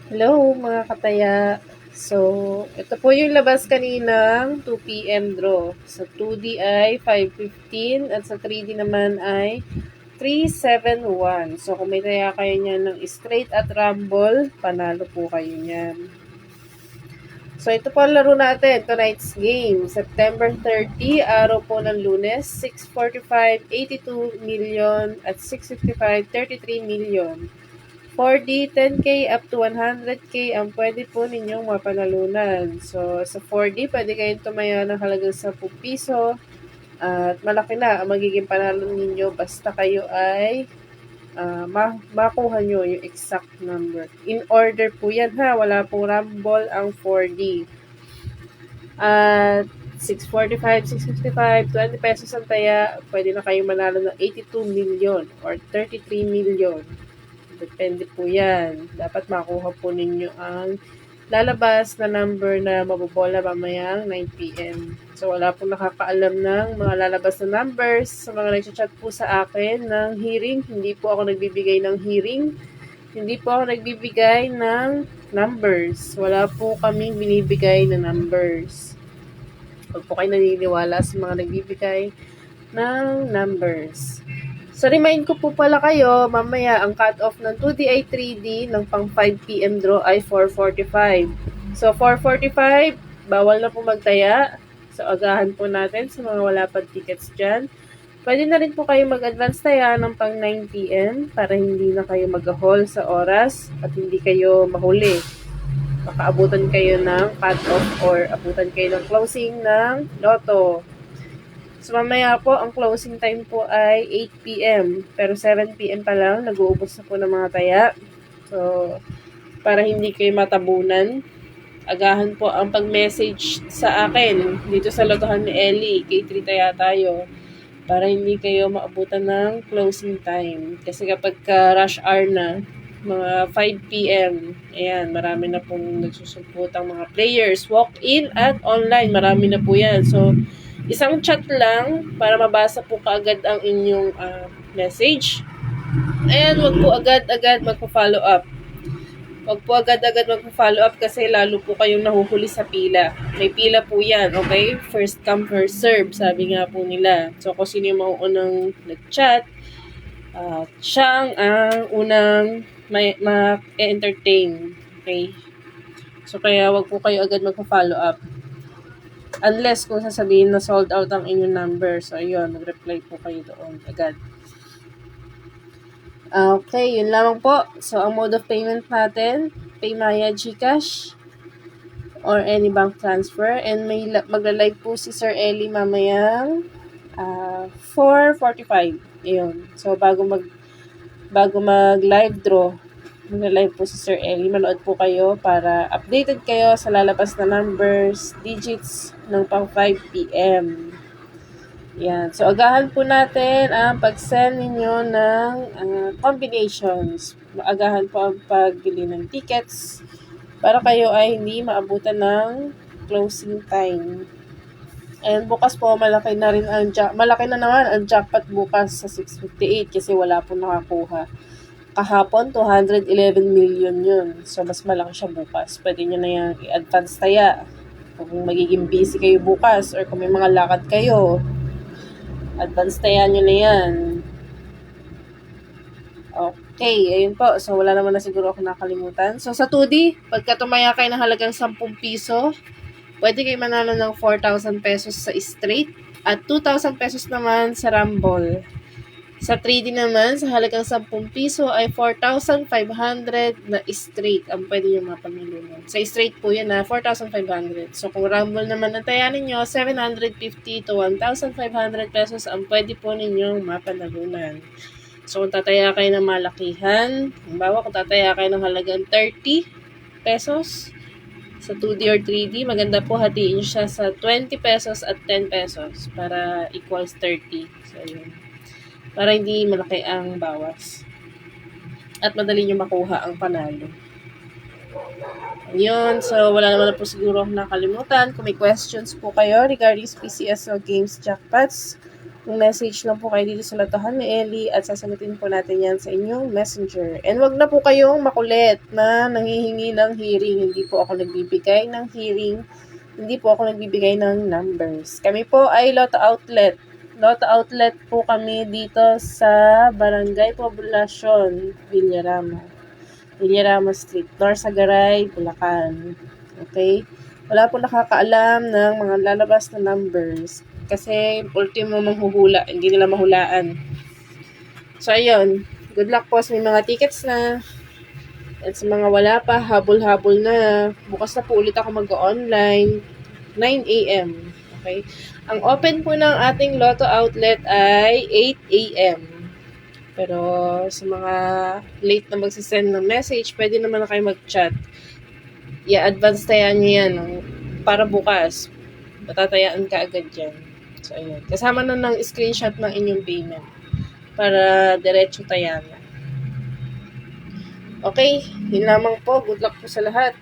Hello mga kataya. So, ito po yung labas kaninang 2 p.m. draw. Sa 2D ay 5:15 at sa 3D naman ay 371. So, kung may taya kayo niyan ng straight at rumble, panalo po kayo niyan. So, ito po ang laro natin. Tonight's game. September 30, araw po ng Lunes, 6:45, 82 million at 6:55, 33 million. 4D, 10K up to 100K ang pwede po ninyong mapanalunan. So, sa 4D, pwede kayong tumaya ng halagang 10 piso at malaki na ang magiging panalo ninyo basta kayo ay makuha nyo yung exact number. In order po yan ha, wala pong rumble ang 4D. At 645, 655, 20 pesos ang taya, pwede na kayong manalo ng 82 million or 33 million. Depende po yan. Dapat makuha po ninyo ang lalabas na number na mabobola mamayang 9 p.m. So, wala pong nakakaalam ng mga lalabas na numbers. Sa mga nag-chat po sa akin ng hearing, hindi po ako nagbibigay ng hearing. Hindi po ako nagbibigay ng numbers. Wala po kaming binibigay na numbers. Huwag po kayo naniniwala sa mga nagbibigay ng numbers. So, remind ko po pala kayo, mamaya ang cut-off ng 2D ay 3D, ng pang 5 p.m. draw ay 4:45. So, 4:45, bawal na po magtaya. So, agahan po natin sa mga wala pang tickets dyan. Pwede na rin po kayo mag-advance taya ng pang 9 p.m. para hindi na kayo mag-haul sa oras at hindi kayo mahuli. Baka abutan kayo ng cut-off or abutan kayo ng closing ng loto. So, mamaya po, ang closing time po ay 8 p.m. Pero 7 p.m. pa lang, nag-uubos na po ng mga taya. So, para hindi kayo matabunan, agahan po ang pag-message sa akin dito sa lotohan ni Ellie. K3 taya tayo. Para hindi kayo maabutan ng closing time. Kasi kapag rush hour na, mga 5 p.m. Ayan, marami na pong nagsusupport ang mga players. Walk-in at online, marami na po yan. So, isang chat lang para mabasa po kaagad ang inyong message. And wag po agad-agad magpo-follow up. Wag po agad-agad magpo-follow up kasi lalo po kayong nahuhuli sa pila. May pila po yan, okay? First come, first serve, sabi nga po nila. So, kung sino yung mauunang nag-chat, siyang ang unang ma-entertain. Okay? So, kaya wag po kayo agad magpo-follow up. Unless kung sasabihin na sold out ang inyong number. So, ayun, mag-reply po kayo doon agad. Okay, yun lamang po. So, ang mode of payment natin, Paymaya, GCash, or any bank transfer. And may magla-live po si Sir Ellie mamayang 4:45. Ayun. So, bago mag-live draw, mag-live po si Sir Ellie. Manood po kayo para updated kayo sa lalabas na numbers, digits ng pang 5 p.m. Yan. So, agahan po natin ang pag-send ninyo ng combinations. Agahan po ang pagbili ng tickets para kayo ay hindi maabutan ng closing time. And bukas po, malaki na naman ang jackpot bukas sa 658 kasi wala po nakakuha. Kahapon, 211 million yun. So, mas malaki siya bukas. Pwede nyo na yung i-advance taya. Kung magiging busy kayo bukas or kung may mga lakad kayo, advance taya nyo na yan. Okay, ayun po. So, wala naman na siguro ako nakalimutan. So, sa 2D, pagka tumaya kayo ng halagang 10 piso, pwede kayo manalo ng 4,000 pesos sa straight at 2,000 pesos naman sa rumble. Sa 3D naman, sa halagang 10 piso ay 4,500 na straight ang pwede nyo mapanalunan. Sa straight po yan na 4,500. So kung rumble naman ang taya ninyo, 750 to 1,500 pesos ang pwede po ninyong mapanalunan. So kung tataya kayo ng malakihan, halimbawa kung tataya kayo ng halagang 30 pesos, sa 2D or 3D, maganda po hatiin siya sa 20 pesos at 10 pesos para equals 30. So, yun. Para hindi malaki ang bawas. At madali nyo makuha ang panalo. Yun. So, wala naman na po siguro akong nakalimutan. Kung may questions po kayo regarding PCSO Games Jackpots, message lang po kayo dito sa Lotohan ni Ellie at sasagutin po natin yan sa inyong messenger. And wag na po kayong makulit na nanghihingi ng hearing. Hindi po ako nagbibigay ng hearing. Hindi po ako nagbibigay ng numbers. Kami po ay Lotto Outlet. Lotto Outlet po kami dito sa Barangay Poblacion, Villarama Street, Norsagaray, Bulacan. Okay? Wala po nakakaalam ng mga lalabas na numbers. Kasi ultimo manghuhula, hindi nila mahulaan. So, ayun. Good luck po sa may mga tickets na. At sa mga wala pa, habol-habol na. Bukas na po ulit ako mag-online. 9 a.m. Okay? Ang open po ng ating Lotto Outlet ay 8 a.m. Pero sa mga late na magsisend ng message, pwede naman na kayo mag-chat. I-advance tayan nyo yan para bukas. Matatayaan ka agad dyan. So, ayun. Kasama na ng screenshot ng inyong payment para diretso tayan. Okay, yun lamang po. Good luck po sa lahat.